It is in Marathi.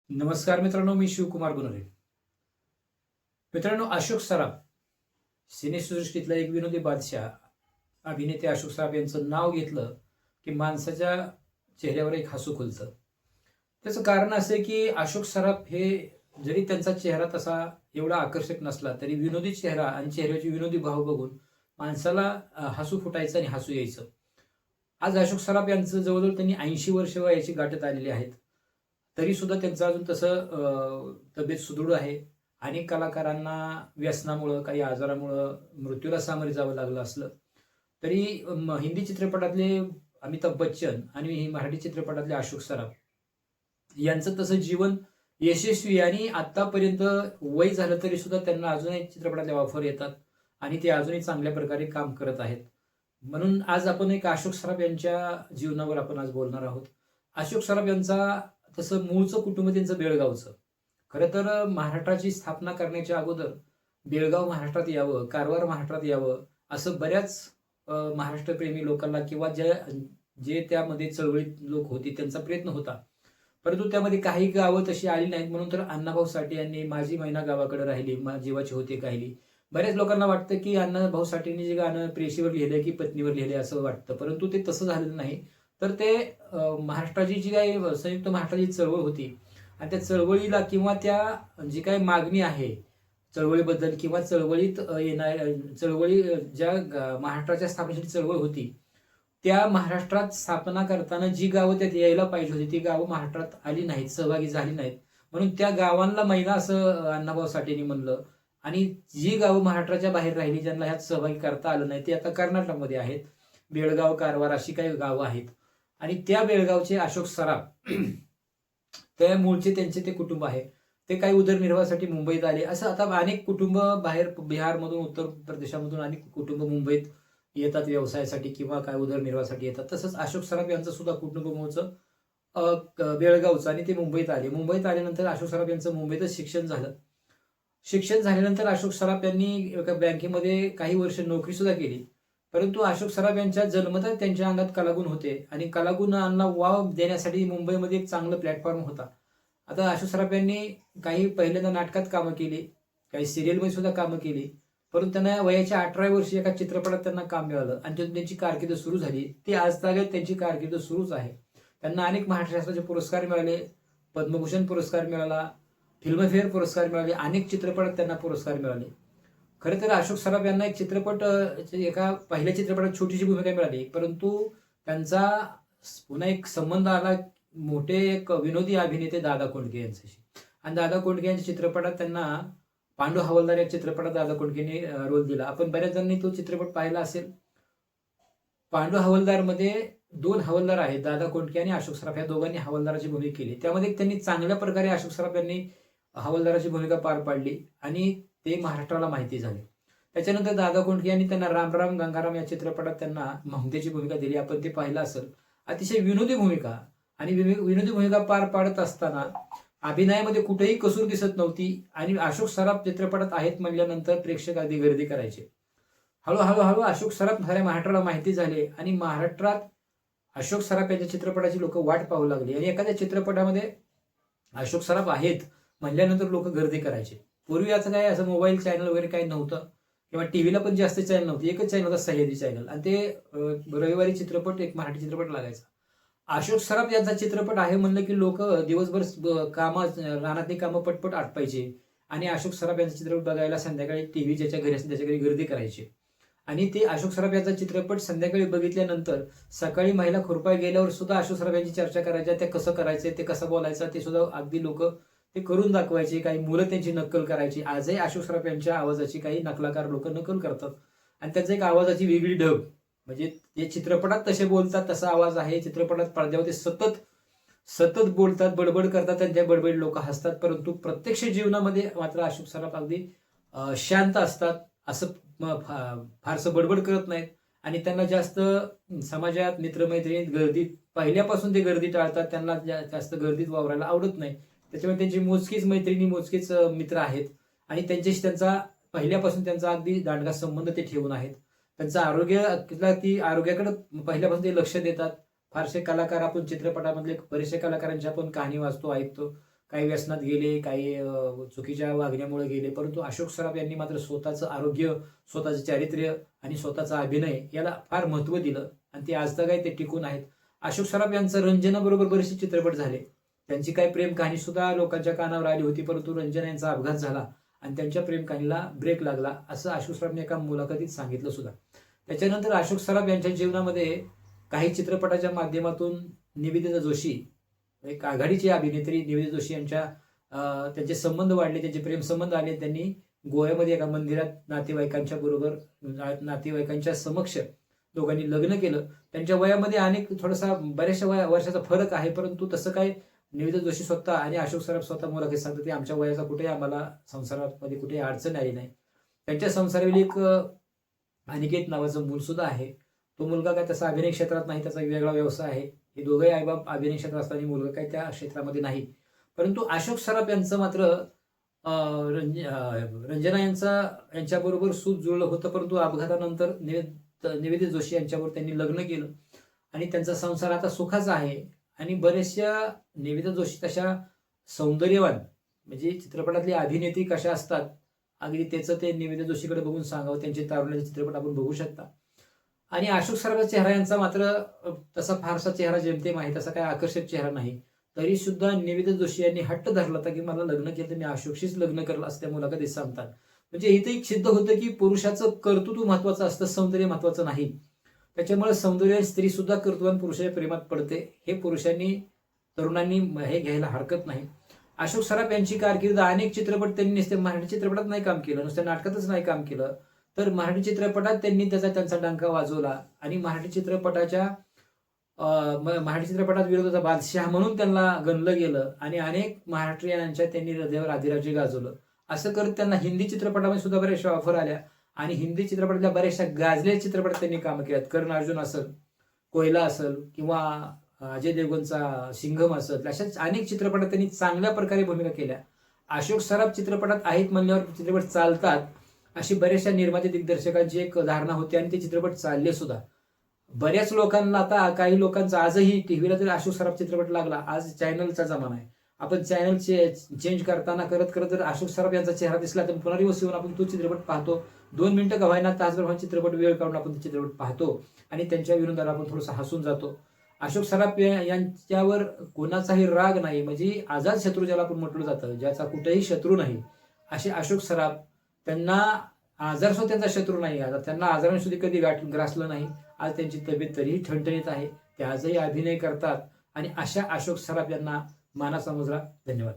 नमस्कार मित्रांनो, मी शिवकुमार गुनरे. मित्रांनो, अशोक सराफ सिनेसृष्टीतला एक विनोदी बादशाह अभिनेते अशोक सराफ यांचं नाव घेतलं की माणसाच्या चेहऱ्यावर एक हसू खुलतं. त्याचं कारण असं आहे की अशोक सराफ हे जरी त्यांचा चेहरा तसा एवढा आकर्षक नसला तरी विनोदी चेहरा आणि चेहऱ्याचे विनोदी भाव बघून माणसाला हसू फुटायचं आणि हसू यायचं. आज अशोक सराफ यांचं जवळजवळ त्यांनी 80 वर्ष वयाची गाठत आलेली आहेत. तरी सुद्धा त्यांचं अजून तसं तब्येत सुदृढ आहे. अनेक कलाकारांना व्यसनामुळं, काही आजारामुळं मृत्यूला सामोरे जावं लागलं असलं, तरी हिंदी चित्रपटातले अमिताभ बच्चन आणि मराठी चित्रपटातले अशोक सराफ यांचं तसं जीवन यशस्वी आणि आत्तापर्यंत वय झालं तरी सुद्धा त्यांना अजूनही चित्रपटातल्या ऑफर येतात आणि ते अजूनही चांगल्या प्रकारे काम करत आहेत. म्हणून आज आपण एक अशोक सराफ यांच्या जीवनावर आपण आज बोलणार आहोत. अशोक सराफ यांचा तसं मूळचं कुटुंब त्यांचं बेळगावचं. खरं तर महाराष्ट्राची स्थापना करण्याच्या अगोदर बेळगाव महाराष्ट्रात यावं, कारवार महाराष्ट्रात यावं, असं बऱ्याच महाराष्ट्रप्रेमी लोकांना किंवा जे त्यामध्ये चळवळीत लोक होते त्यांचा प्रयत्न होता. परंतु त्यामध्ये काही गावं तशी आली नाहीत. म्हणून तर अण्णाभाऊ साठे यांनी माझी मैना गावाकडे राहिली, जीवाची होते काहिली. बऱ्याच लोकांना वाटतं की अण्णाभाऊ साठेंनी जे गाणं प्रेयसीवर लिहिलंय की पत्नीवर लिहिलंय असं वाटतं, परंतु ते तसं झालेलं नाही. तर ते महाराष्ट्राची जी काही संयुक्त महाराष्ट्राची चळवळ होती आणि त्या चळवळीला किंवा त्या जी काही मागणी आहे चळवळीबद्दल किंवा चळवळीत चळवळी ज्या महाराष्ट्राच्या स्थापनेसाठी चळवळ होती, त्या महाराष्ट्रात स्थापना करताना जी गावं त्यात यायला पाहिजे होती ती गावं महाराष्ट्रात आली नाहीत, सहभागी झाली नाहीत. म्हणून त्या गावांना मैना असं अण्णाभाऊ साठेंनी म्हणलं. आणि जी गावं महाराष्ट्राच्या बाहेर राहिली, ज्यांना ह्यात सहभागी करता आलं नाही, ते आता कर्नाटकमध्ये आहेत. बेळगाव, कारवार अशी काही गावं आहेत. आणि त्या बेळगावचे अशोक सराफ त्या मूळचे त्यांचे ते कुटुंब आहे. ते काही उदरनिर्वाहासाठी मुंबईत आले. असं आता अनेक कुटुंब बाहेर बिहारमधून, उत्तर प्रदेशामधून अनेक कुटुंब मुंबईत येतात व्यवसायासाठी किंवा काय उदरनिर्वाहासाठी येतात. तसंच अशोक सराफ यांचं सुद्धा कुटुंब मूळचं बेळगावचं आणि ते मुंबईत आले. मुंबईत आल्यानंतर अशोक सराफ यांचं मुंबईतच शिक्षण झालं. शिक्षण झाल्यानंतर अशोक सराफ यांनी एका बँकेमध्ये काही वर्ष नोकरी सुद्धा केली. परंतु अशोक सराफ यांच्या जन्मतच त्यांच्या अंगात कलागुण होते आणि कलागुणांना वाव देण्यासाठी मुंबईमध्ये एक चांगलं प्लॅटफॉर्म होता. आता अशोक सराफ यांनी काही पहिल्यांदा नाटकात कामं केली, काही सिरियलमध्ये सुद्धा कामं केली. परंतु त्यांना वयाच्या 18व्या वर्षी एका चित्रपटात त्यांना काम मिळालं आणि तिथून त्यांची कारकीर्द सुरू झाली. ती आजतागत त्यांची कारकीर्द सुरूच आहे. त्यांना अनेक महाराष्ट्र शासनाचे पुरस्कार मिळाले, पद्मभूषण पुरस्कार मिळाला, फिल्मफेअर पुरस्कार मिळाले, अनेक चित्रपटात त्यांना पुरस्कार मिळाले. खरं तर अशोक सराफ यांना एक एका पहिल्या चित्रपटात छोटीशी भूमिका मिळाली, परंतु त्यांचा पुन्हा एक संबंध आला मोठे एक विनोदी अभिनेते दादा कोंडके यांच्याशी. आणि दादा कोंडके यांच्या चित्रपटात त्यांना पांडू हवालदार या चित्रपटात दादा कोंडकेने रोल दिला. आपण बऱ्याच जणांनी तो चित्रपट पाहिला असेल. पांडू हवालदारमध्ये 2 हवालदार आहेत, दादा कोंडके आणि अशोक सराफ. या दोघांनी हवालदाराची भूमिका केली. त्यामध्ये त्यांनी चांगल्या प्रकारे अशोक सराफ यांनी हवालदाराची भूमिका पार पाडली आणि ते महाराष्ट्राला माहिती झाले. त्याच्यानंतर दादा कोंडके यांनी त्यांना राम राम गंगाराम या चित्रपटात त्यांना ममतेची भूमिका दिली. आपण ते पाहिलं असेल. अतिशय विनोदी भूमिका आणि विनोदी भूमिका पार पाडत असताना अभिनयामध्ये कुठेही कसूर दिसत नव्हती आणि अशोक सराफ चित्रपटात आहेत म्हणल्यानंतर प्रेक्षक अगदी गर्दी करायचे. हळूहळू अशोक सराफ साऱ्या महाराष्ट्राला माहिती झाले आणि महाराष्ट्रात अशोक सराफ यांच्या चित्रपटाची लोक वाट पाहू लागली आणि एखाद्या चित्रपटामध्ये अशोक सराफ आहेत म्हणल्यानंतर लोक गर्दी करायचे. पूर्वी असं काय असं मोबाईल चॅनल वगैरे काही नव्हतं किंवा टीव्हीला पण जास्त चॅनल नव्हते. एकच चॅनल होता, सह्याद्री चॅनल, आणि ते रविवारी चित्रपट, एक मराठी चित्रपट लागायचा. अशोक सराफ यांचा चित्रपट आहे म्हणलं की लोक दिवसभर रानातली कामं पटपट आटपायचे आणि अशोक सराफ यांचा चित्रपट बघायला संध्याकाळी टीव्ही ज्याच्या घरी असेल त्याच्या घरी गर्दी करायची. आणि ते अशोक सराफ यांचा चित्रपट संध्याकाळी बघितल्यानंतर सकाळी महिला खुरपाय गेल्यावर सुद्धा अशोक सराफ यांची चर्चा करायच्या. ते कसं करायचं, ते कसं बोलायचं, ते सुद्धा अगदी लोक ते करून दाखवायचे. काही मुलं त्यांची नक्कल करायची. आजही अशोक सराफ यांच्या आवाजाची काही नकलाकार लोक नक्कल करतात आणि त्याचं एक आवाजाची वेगळी ढब, म्हणजे ते चित्रपटात तसे बोलतात तसा आवाज आहे. चित्रपटात पडद्यावर ते सतत बोलतात, बडबड करतात आणि त्या बडबड लोक हसतात. परंतु प्रत्यक्ष जीवनामध्ये मात्र अशोक सराफ अगदी शांत असतात. असं फारसं बडबड करत नाहीत आणि त्यांना जास्त समाजात, मित्रमैत्रिणीत, गर्दीत पहिल्यापासून ते गर्दी टाळतात. त्यांना जास्त गर्दीत वावरायला आवडत नाही. त्याच्यामुळे त्यांची मोजकीच मैत्रिणी, मोजकीच मित्र आहेत आणि त्यांच्याशी त्यांचा पहिल्यापासून त्यांचा अगदी दांडगा संबंध ते ठेवून आहेत. त्यांचं आरोग्याकडे पहिल्यापासून ते लक्ष देतात. फारसे कलाकार, आपण चित्रपटामधले बरेचसे कलाकारांच्या आपण कहाणी वाचतो, ऐकतो. काही व्यसनात गेले, काही चुकीच्या वागण्यामुळे गेले, परंतु अशोक सराफ यांनी मात्र स्वतःचं आरोग्य, स्वतःचं चारित्र्य आणि स्वतःचा अभिनय याला फार महत्त्व दिलं आणि ते आजतागायत ते टिकून आहेत. अशोक सराफ यांचं रंजनाबरोबर बरेचसे चित्रपट झाले. त्यांची काही प्रेम कहाणी सुद्धा लोकांच्या कानावर आली होती, परंतु रंजना यांचा अपघात झाला आणि त्यांच्या प्रेम कहाणीला ब्रेक लागला, असं अशोक सराफने एका मुलाखतीत सांगितलं सुद्धा. त्याच्यानंतर अशोक सराफ यांच्या जीवनामध्ये काही चित्रपटाच्या माध्यमातून निवेदिता जोशी, एक आघाडीची अभिनेत्री निवेदिता जोशी यांच्या त्यांचे संबंध वाढले, त्यांचे प्रेम संबंध आले. त्यांनी गोव्यामध्ये एका मंदिरात नातेवाईकांच्या समक्ष दोघांनी लग्न केलं. त्यांच्या वयामध्ये थोडासा बऱ्याचशा वर्षाचा फरक आहे, परंतु तसं काय निवेदिता जोशी स्वतः आणि अशोक सराफ स्वतः मुलाखत सांगतात की आमच्या वयाचा कुठेही आम्हाला संसारामध्ये कुठेही अडचण आली नाही. त्यांच्या संसारावेळी एक अनिकेत नावाचं मूल सुद्धा आहे. तो मुलगा काय तसा अभिनय क्षेत्रात नाही, त्याचा वेगळा व्यवसाय आहे. हे दोघंही आईबाप अभिनय क्षेत्रात असताना मुलगा काही त्या क्षेत्रामध्ये नाही. परंतु अशोक सराफ यांचं मात्र रंजना यांच्याबरोबर सूत जुळलं होतं, परंतु अपघातानंतर निवेदिता जोशी यांच्यावर त्यांनी लग्न केलं आणि त्यांचा संसार आता सुखाचा आहे. आणि बऱ्याचशा निवेदिता जोशी तशा सौंदर्यवान, म्हणजे चित्रपटातली अभिनेत्री कशा असतात अगदी त्याचं ते निवेदिता जोशीकडे बघून सांगावं. त्यांचे तारुण्याचे चित्रपट आपण बघू शकता. आणि अशोक सराफचा चेहरा यांचा मात्र तसा फारसा चेहरा जेमतेम आहे, तसा काही आकर्षक चेहरा नाही. तरी सुद्धा निवेदिता जोशी यांनी हट्ट धरला होता की मला लग्न केलं तर मी अशोकशीच लग्न करलं, असं त्या मुलाखतीत सांगतात. म्हणजे इथे एक सिद्ध होतं की पुरुषाचं कर्तृत्व महत्वाचं असतं, सौंदर्य महत्वाचं नाही. त्याच्यामुळे सौंदर्य स्त्री सुद्धा कर्तृत्वान पुरुषाच्या प्रेमात पडते, हे पुरुषांनी तरुणांनी हे घ्यायला हरकत नाही. अशोक सराफ यांची कारकीर्द अनेक चित्रपट त्यांनी नुसते मराठी चित्रपटात नाही काम केलं, नुसत्या नाटकातच नाही काम केलं, तर मराठी चित्रपटात त्यांनी त्यांचा डंका वाजवला आणि मराठी चित्रपटात विरोधाचा बादशाह म्हणून त्यांना गणलं गेलं आणि अनेक महाराष्ट्रीयांच्या त्यांनी हृदयावर अधिराज्य गाजवलं. असं करत त्यांना हिंदी चित्रपटामध्ये सुद्धा बऱ्याचशा ऑफर आल्या आणि हिंदी चित्रपटातल्या बऱ्याचशा गाजलेल्या चित्रपटात त्यांनी कामं केल्यात. कर्ण अर्जुन असेल, कोयला असेल किंवा अजय देवगणचा सिंघम असेल, अशाच अनेक चित्रपटात त्यांनी चांगल्या प्रकारे भूमिका केल्या. अशोक सराफ चित्रपटात आहेत म्हणल्यावर चित्रपट चालतात अशी बऱ्याचशा निर्माते दिग्दर्शकांची एक धारणा होती आणि ते चित्रपट चालले सुद्धा. बऱ्याच लोकांना, आता काही लोकांचा आजही टीव्हीला जर अशोक सराफ चित्रपट लागला, आज चॅनलचा जमाना आहे, आपण चॅनल चेंज करताना करत करत जर अशोक सराफ यांचा चेहरा दिसला तर पुन्हा दिवस येऊन आपण तो चित्रपट पाहतो. 2 मिनिटं का व्हायना, तासभर व्हायना चित्रपट वेळ काढून आपण तो चित्रपट पाहतो आणि त्यांच्या विरोधात आपण थोडंसं हसून जातो. अशोक सराफ यांच्यावर कोणाचाही राग नाही, म्हणजे आझाद शत्रू ज्याला आपण म्हटलं जातं, ज्याचा कुठेही शत्रू नाही, असे अशोक सराफ. त्यांना आजार सुद्धा त्यांचा शत्रू नाही, त्यांना आजाराने सुद्धा कधी ग्रासलं नाही. आज त्यांची तब्येत तरीही ठणठणीत आहे, ते आजही अभिनय करतात आणि अशा अशोक सराफ यांना मानाचा मुजरा. धन्यवाद.